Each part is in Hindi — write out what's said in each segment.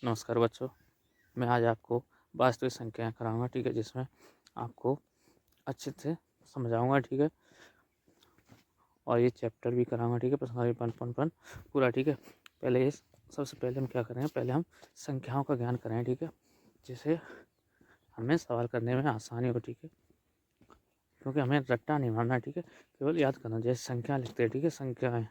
नमस्कार बच्चों, मैं आज आपको वास्तविक संख्याएं कराऊंगा। ठीक है, जिसमें आपको अच्छे से समझाऊंगा। ठीक है, और ये चैप्टर भी कराऊंगा। ठीक है, प्रश्नावली पन पूरा। ठीक है, पहले सबसे पहले हम क्या करेंगे, पहले हम संख्याओं का ज्ञान करें। ठीक है, जिससे हमें सवाल करने में आसानी हो। ठीक है, क्योंकि हमें रट्टा नहीं मारना। ठीक है, केवल याद करना। जैसे संख्या लिखते हैं, ठीक है, संख्याएँ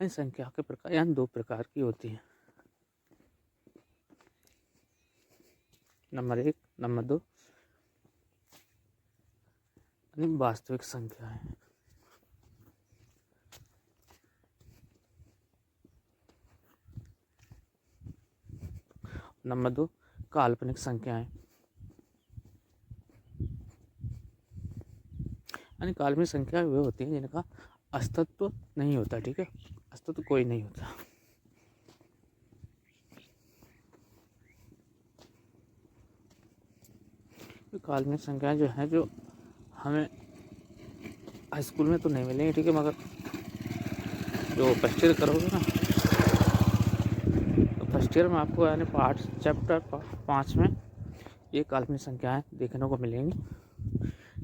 इन संख्या के प्रकार यानी 2 प्रकार की होती हैं। नंबर 1, नंबर 2 वास्तविक संख्याएं। नंबर 2 काल्पनिक संख्याएं। यानी काल्पनिक संख्या वे होती हैं जिनका अस्तित्व नहीं होता। ठीक है, अस्तित्व कोई नहीं होता। काल्पनिक संख्याएं जो हैं, जो हमें हाई स्कूल में तो नहीं मिलेंगी। ठीक है, मगर जो फर्स्ट ईयर करोगे ना, तो फर्स्ट ईयर में आपको यानी पार्ट चैप्टर 5 में ये काल्पनिक संख्याएं देखने को मिलेंगी।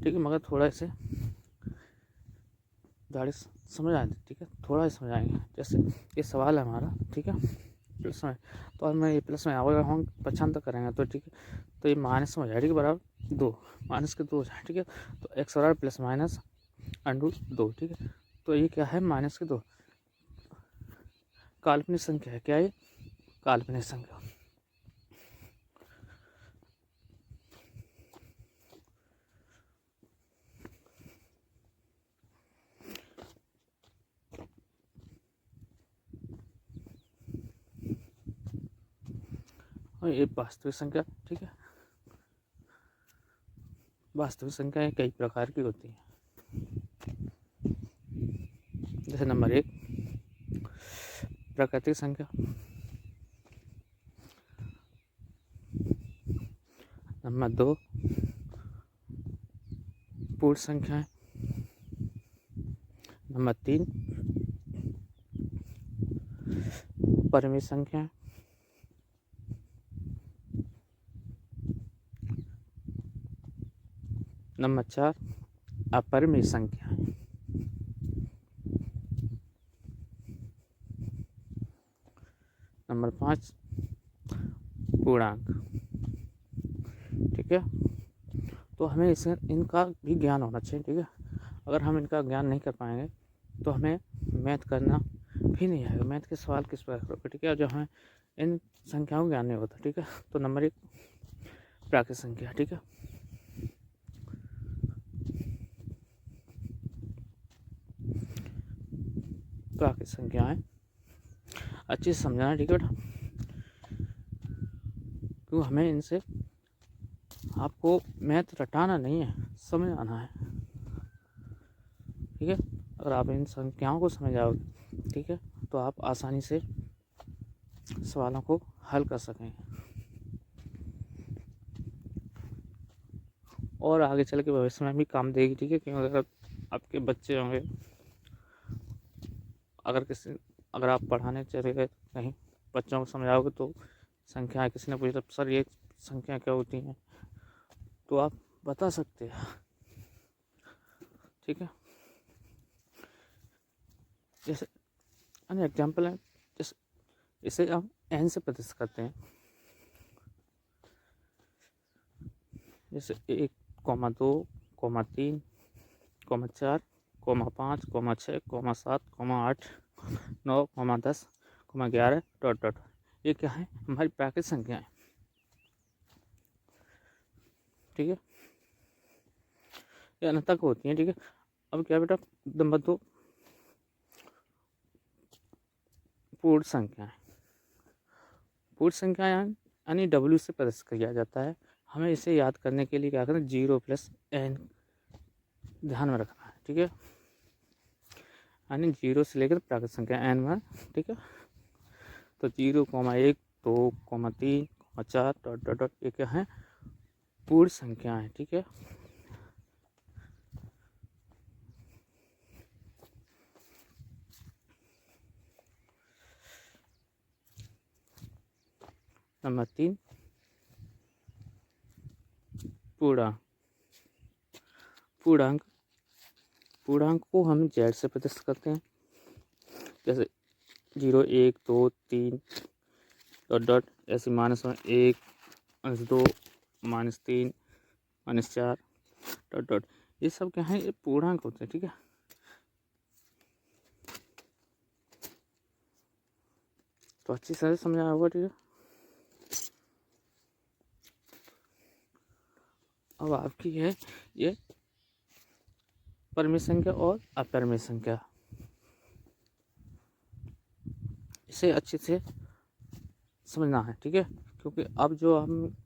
ठीक है, मगर थोड़ा इसे गाड़ी समझ आए। ठीक है, थोड़ा ही समझ आएंगे। जैसे ये सवाल है हमारा, ठीक है, प्लस में, तो हमें ये प्लस में आएगा, हम पछान तक करेंगे तो ठीक है, तो ये माइनस में हो जाए। ठीक है, बराबर 2, माइनस के 2 हो जाए। ठीक है, तो एक्स बराबर प्लस माइनस √2। ठीक है, तो ये क्या है, माइनस के 2 काल्पनिक संख्या है। क्या है, काल्पनिक संख्या। और ये वास्तविक संख्या। ठीक है, वास्तविक संख्याएं कई प्रकार की होती हैं। जैसे नंबर 1 प्राकृतिक संख्या। नंबर 2 पूर्ण संख्याएं। नंबर 3 परिमित संख्याएं। नंबर 4 अपरिमित संख्याएं। नंबर 5 पूर्णांक। ठीक है, तो हमें इसे इनका भी ज्ञान होना चाहिए। ठीक है, अगर हम इनका ज्ञान नहीं कर पाएंगे तो हमें मैथ करना भी नहीं आएगा। मैथ के सवाल किस प्रकार करोगे। ठीक है, जो हमें इन संख्याओं का ज्ञान नहीं होता। ठीक है, तो नंबर 1 प्राकृतिक संख्या। ठीक है, प्राकृतिक संख्याएं अच्छे से समझाना। ठीक है बेटा, क्यों हमें इनसे आपको मैथ रटाना नहीं है, समझ आना है। ठीक है, अगर आप इन संख्याओं को समझ आओगे, ठीक है, तो आप आसानी से सवालों को हल कर सकेंगे और आगे चल के भविष्य में भी काम देगी। ठीक है, क्योंकि अगर आपके बच्चे होंगे, अगर आप पढ़ाने चले गए कहीं, बच्चों को समझाओगे तो संख्या किसी ने पूछा सर ये संख्या क्या होती हैं, तो आप बता सकते हैं। ठीक है, जैसे अन्य एग्जाम्पल है, जैसे इसे हम n से प्रतिशत करते हैं। जैसे 1, 2, 3, 4, 5, 6, 7, 8, 9, 10, 11 ... ये क्या है, हमारी प्राकृतिक संख्या है। ठीक है, ये अनंतक होती हैं। ठीक है, अब क्या बेटा, नंबर 2 पूर्ण संख्या है। पूर्ण संख्या यानी W से प्रदर्शित किया जाता है। हमें इसे याद करने के लिए क्या करना, 0 + n ध्यान में रखना है। ठीक है, यानी 0 से लेकर प्राकृतिक संख्या n में। ठीक है, तो 0, 1, 2, 3, 4 ... ये क्या है, पूर्ण संख्या है। ठीक है, नंबर 3 पूर्णांक। पूर्णांक पूर्णांक को हम जेड से प्रदर्शित करते हैं, जैसे 0, 1, 2, 3 डॉट डॉट, ऐसे -1, -2, -3, -4 डॉट डॉट। ये सब क्या है, ये पूर्णांक होते हैं, ठीक है। तो अच्छी तरह समझा होगा, ठीक है। अब आपकी है ये परिमित संख्या और अपरिमित संख्या, इसे अच्छे से समझना है, ठीक है। क्योंकि अब जो हम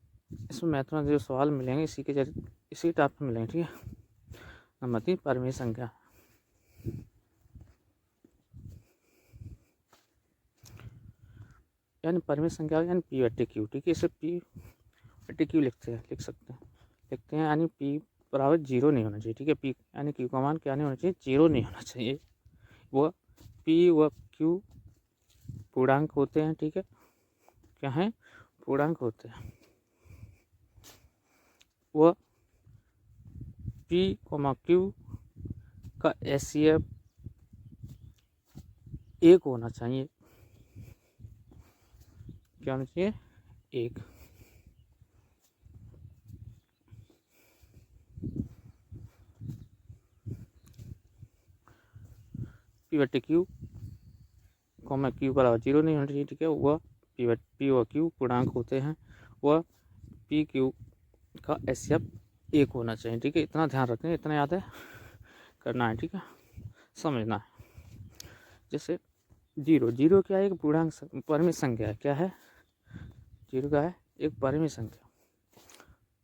इसमें मैथ में जो सवाल मिलेंगे इसी के जरिए, इसी टाइप में मिलेंगे, ठीक है। नंबर 3 परिमित संख्या। यानी परिमित संख्या यानी P/Q, ठीक है। इसे P/Q लिख सकते हैं यानी P बराबर 0 नहीं होना चाहिए, ठीक है। P यानी Q का मान क्या नहीं होना चाहिए, 0 नहीं होना चाहिए। वह P व Q पूर्णांक होते हैं, ठीक है। क्या है, पूर्णांक होते हैं। वह P, Q का HCF 1 होना चाहिए। क्या होना चाहिए, 1। P/Q, Q बराबर 0 नहीं होना चाहिए, ठीक है। वह P व Q पूर्णांक होते हैं। वह PQ का HCF 1 होना चाहिए, ठीक है। इतना ध्यान रखें, इतना याद है करना है, ठीक है, समझना है। जैसे 0 क्या है, एक पूर्णांक परिमित संख्या है। क्या है, 0 क्या है, एक परिमित संख्या।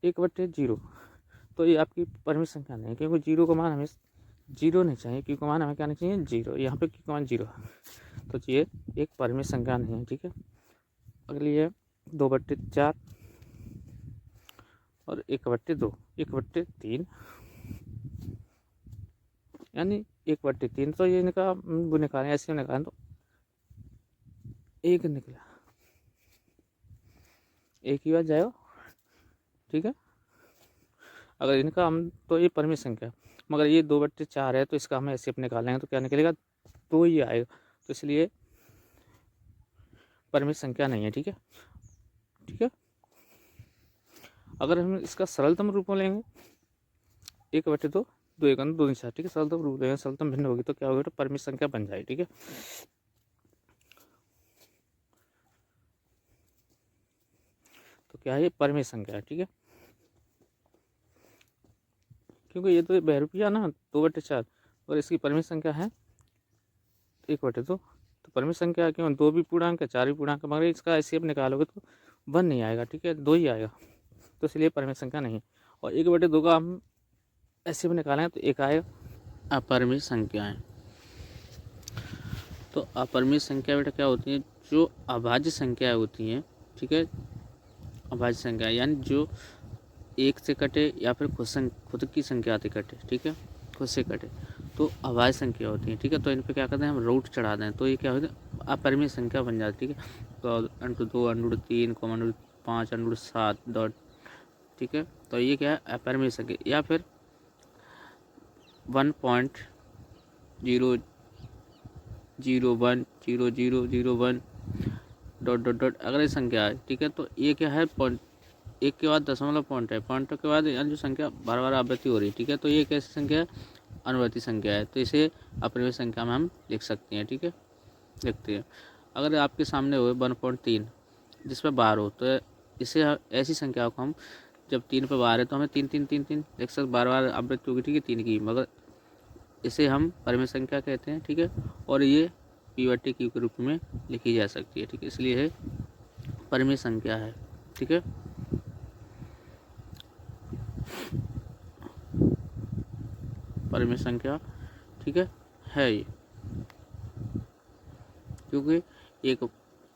1/0 तो ये आपकी परिमित संख्या नहीं है, क्योंकि 0 का मान हमें 0 नहीं चाहिए। Q का मान हमें क्या नहीं चाहिए, 0। यहाँ पे Q का मान 0 तो ये एक परिमित संख्या नहीं है, ठीक है। अगली है 2/4 और 1/2, 1/3 यानी 1/3। तो ये निकालें, ऐसे निकालें तो 1 निकला, 1 ही बात जाएगा, ठीक है। अगर इनका हम तो ये परिमित संख्या, मगर ये 2/4 है तो इसका हम ऐसे निकालेंगे तो क्या निकलेगा, 2 ही आएगा। तो इसलिए परिमित संख्या नहीं है, ठीक है, ठीक है। अगर हम इसका सरलतम रूप में लेंगे 1/2, 2 1 2 4, ठीक है। सरलतम रूप लेंगे, सरलतम भिन्न होगी तो क्या होगा, तो परिमित संख्या बन जाएगी, ठीक है। तो क्या है, ये परिमित संख्या है, ठीक है। क्योंकि ये तो बहुरूपिया ना 2/4 और इसकी परिमित संख्या है 1/2। तो परिमित संख्या क्यों, 2 भी पूर्णांक है, 4 भी पूर्णांक है, मगर इसका ऐसे निकालोगे तो 1 नहीं आएगा, ठीक है, 2 ही आएगा। तो इसलिए परिमित संख्या नहीं है। और 1/2 का हम ऐसे भी निकालें तो 1 आएगा। अपरिमित संख्याएं, तो अपरिमित संख्या बेटा क्या होती है, जो अभाज्य संख्याएं होती हैं, ठीक है। अभाज्य संख्या यानी जो 1 से कटे या फिर खुद की संख्या से कटे, ठीक है, खुद से कटे तो अभाज्य संख्या होती है, ठीक है। तो इन पे क्या करते हैं, हम रूट चढ़ा दें तो ये क्या होता है, अपरिमित संख्या बन जाती है, ठीक है। तो √2, √3, √5, √7 डॉट, ठीक है। तो ये क्या है, अपरिमित संख्या। या फिर 1.0010001 डॉट डॉट डॉट अगर ये संख्या है, ठीक है। तो ये क्या है, पॉइंट, एक के बाद दशमलव पॉइंट है, पॉइंट के बाद यानी जो संख्या बार बार आवृत्ति हो रही है, ठीक है। तो ये कैसी संख्या है, अनुवर्ती संख्या है। तो इसे अपरिमित संख्या में हम लिख सकते हैं, ठीक है, लिखते हैं। अगर आपके सामने हो 1.3 जिस पर बार हो, तो इसे ऐसी संख्या को हम, जब 3 पे बार है तो हमें 3 3 3 3 लिख सकते, बार बार आवृत्ति होगी, ठीक है, 3 की, मगर इसे हम परिमित संख्या कहते हैं, ठीक है। और ये P/Q के रूप में लिखी जा सकती है, ठीक है, इसलिए है परिमित संख्या है, ठीक है। परिमित संख्या, ठीक है ये, क्योंकि एक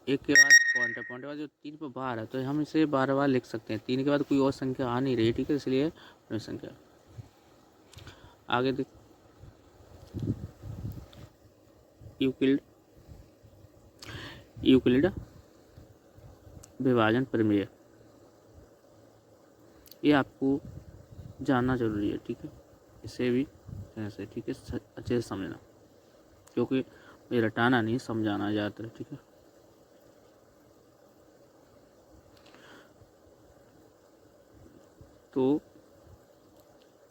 के बाद पॉइंट है, पॉइंट के बाद जो 3 पर बार है तो हम इसे बार बार लिख सकते हैं। 3 के बाद कोई और संख्या आ नहीं रही, ठीक है, इसलिए परिमित संख्या। आगे देख, यूक्लिड विभाजन प्रमेय, ये आपको जानना जरूरी है, ठीक है। इसे भी ऐसे, ठीक है, अच्छे से समझना, क्योंकि ये रटाना नहीं, समझाना ज़्यादातर, ठीक है। तो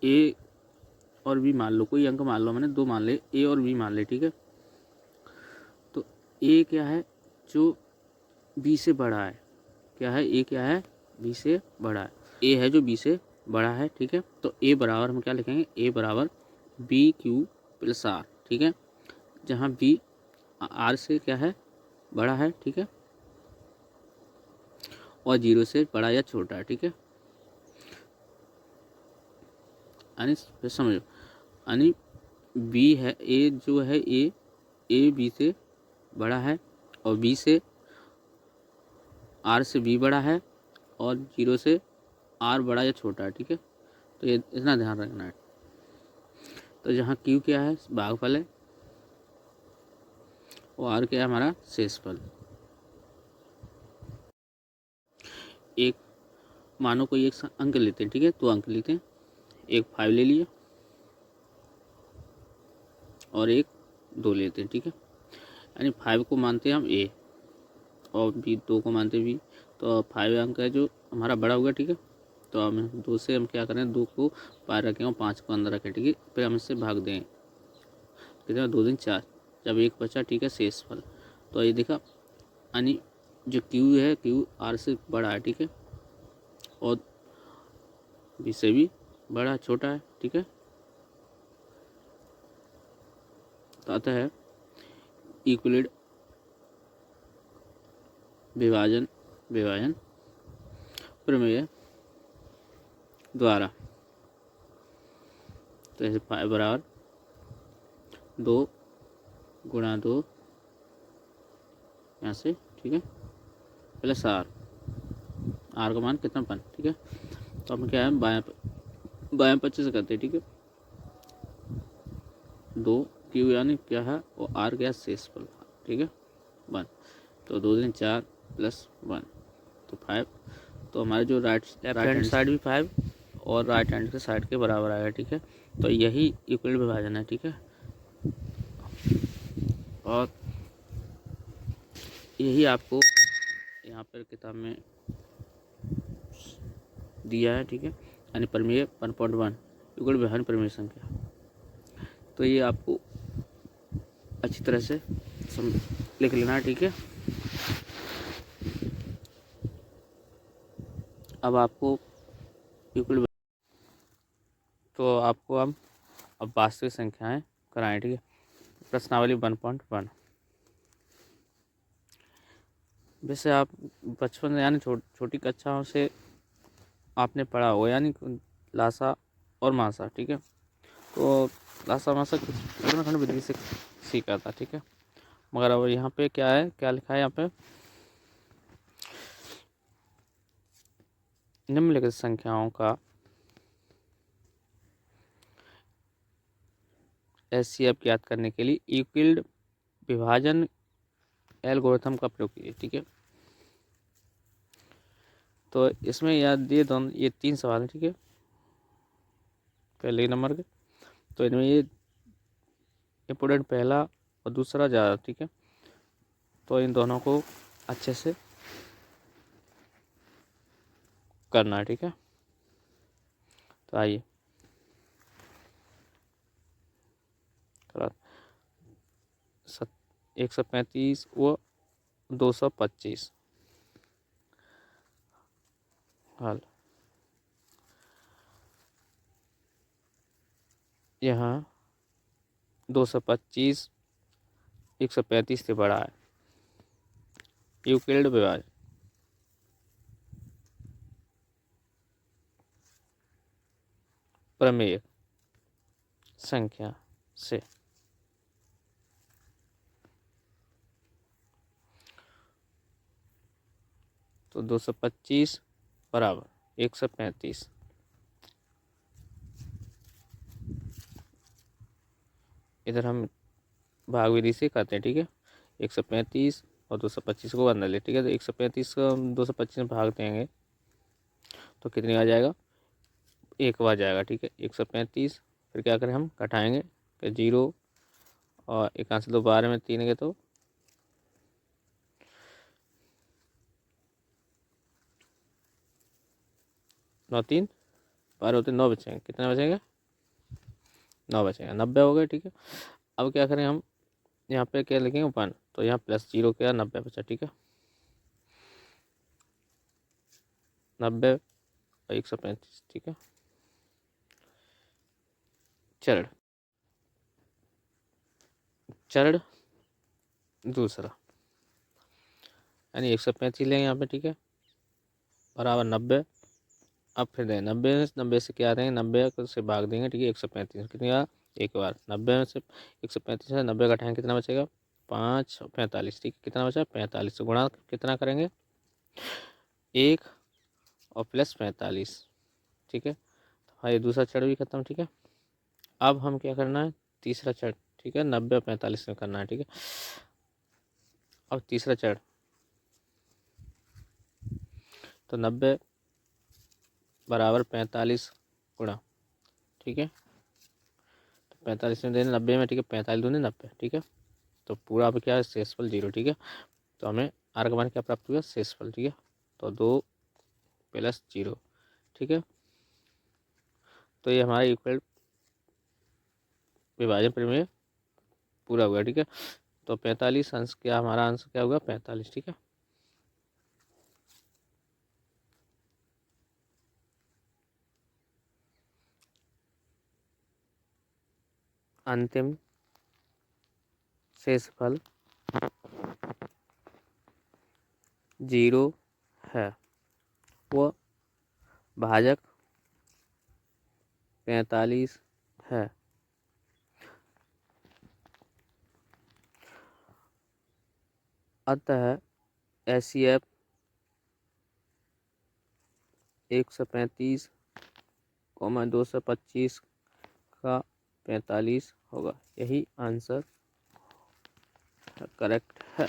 ए और बी मान लो, कोई अंक मान लो, मैंने 2 मान ले, ए और बी मान ले, ठीक है। तो ए क्या है, जो बी से बड़ा है, क्या है, ए क्या है, बी से बड़ा है, ए है जो बी से बड़ा है, ठीक है। तो ए बराबर हम क्या लिखेंगे, ए बराबर बी क्यू प्लस आर, ठीक है, जहाँ बी आर से क्या है, बड़ा है, ठीक है, और 0 से बड़ा या छोटा है, ठीक है। यानी फिर समझो, यानी बी है, ए जो है, ए बी से बड़ा है, और बी से आर से बी बड़ा है, और 0 से आर बड़ा या छोटा है, ठीक है। तो ये इतना ध्यान रखना है। तो जहाँ क्यू क्या है, भागफल है, और आर क्या है, हमारा शेषफल। एक मानो कोई एक अंक लेते हैं, ठीक है, 2 अंक लेते हैं, एक 5 ले लिया और एक 2 लेते हैं, ठीक है। यानी 5 को मानते हैं हम ए, और बी 2 को मानते हैं बी। तो 5 अंक है जो हमारा बड़ा होगा, ठीक है। तो हम 2 से हम क्या करें, 2 को बाहर रखें और 5 को अंदर रखें, ठीक है। फिर हम इससे भाग दें, कितना, 2 दिन 4, जब एक बचा, ठीक है, शेषफल। तो ये देखा, यानी जो क्यू है, क्यू आर से बड़ा है, ठीक है, और बी से भी बड़ा, छोटा है, ठीक है। तो आता है इक्विलिड विभाजन प्रमेय द्वारा। तो ऐसे 5 बराबर 2 गुणा 2 यहाँ से, ठीक है, प्लस आर का मान कितना, 1, ठीक है। तो हम क्या है, बाएं पच्चीस से करते हैं, ठीक है। 2 क्यू यानी क्या है, वो आर क्या, शेषफल, ठीक है, 1। तो 2 दिन 4 प्लस 1, तो 5। तो हमारे जो राइट हैंड साइड भी 5 और राइट हैंड के साइड के बराबर आएगा, ठीक है। तो यही इक्वल विभाजन है, ठीक है। और यही आपको यहाँ पर किताब में दिया है, ठीक है। यानी प्रमेय 1.1 इक्वल विभाजन प्रमेय संख्या। तो ये आपको अच्छी तरह से लिख लेना है, ठीक है। अब आपको इक्वल, तो आपको अब वास्तविक संख्याएं कराएं, ठीक है। प्रश्नावली 1.1। वैसे आप बचपन यानी छोटी कक्षाओं से आपने पढ़ा होगा, यानी लासा और मासा, ठीक है। तो लासा मासा पूर्णखंड विधि से सीखा था, ठीक है। मगर अब यहाँ पे क्या है, क्या लिखा है यहाँ पे, निम्नलिखित संख्याओं का एचसीएफ ज्ञात करने के लिए यूक्लिड विभाजन एल्गोरिथम का प्रयोग कीजिए, ठीक है। तो इसमें याद ये दोनों, ये 3 सवाल है, ठीक है, पहले नंबर के। तो इनमें ये इम्पोर्टेंट पहला और दूसरा ज़्यादा, ठीक है। तो इन दोनों को अच्छे से करना है, ठीक है। तो आइए 135 व 225 हल। यहाँ 225 135 से बड़ा है, यूक्लिड विभाजन प्रमेय संख्या से। तो 225 बराबर 135, इधर हम भाग विधि से करते हैं, ठीक है। 135 और 225 को अंदर ले, ठीक है। तो 135 को हम 225 में भाग देंगे तो कितनी आ जाएगा, 1 बार जाएगा, ठीक है। 135 फिर क्या करें हम, घटाएंगे कि 0 और 1 से 2 12 में 3 गए तो 9 3 12 होते 9 बचेंगे, कितने बचेंगे, 9 बचेंगे, 90 हो गए, ठीक है। अब क्या करें हम, यहाँ पे क्या लिखेंगे 1, तो यहाँ प्लस 0 क्या 90 बचा, ठीक है। 90 और 135, ठीक है। चरण दूसरा, यानी 135 लेंगे यहाँ पे, ठीक है, बराबर 90। अब फिर दें 90 से क्या देंगे, 90 से भाग देंगे, ठीक है। 135 कितनी का, 1 बार 90 में से 135 से 90 घटाएंगे कितना बचेगा, 5 और 45, ठीक है। कितना बचा, 45 से गुणा कितना करेंगे, 1 और प्लस 45, ठीक है। हाँ, ये दूसरा चरण भी खत्म, ठीक है। अब हम क्या करना है, तीसरा चरण, ठीक है, 90 और 45 में करना है, ठीक है। अब तीसरा चरण, तो 90 बराबर 45 गुणा, ठीक है। तो 45 में देने 90 में, ठीक है, 45 दूनी 90, ठीक है। तो पूरा अब क्या है, शेषफल 0, ठीक है। तो हमें आर का मान क्या प्राप्त हुआ, शेषफल, ठीक है। तो 2 प्लस 0, ठीक है। तो ये हमारा इक्वल विभाजन प्रमेय पूरा हुआ, ठीक है। तो 45 अंश क्या, हमारा आंसर क्या होगा, 45, ठीक है। अंतिम शेषफल 0 है, वो भाजक 45 है। अतः HCF 135, 225 का 45 होगा, यही आंसर करेक्ट है।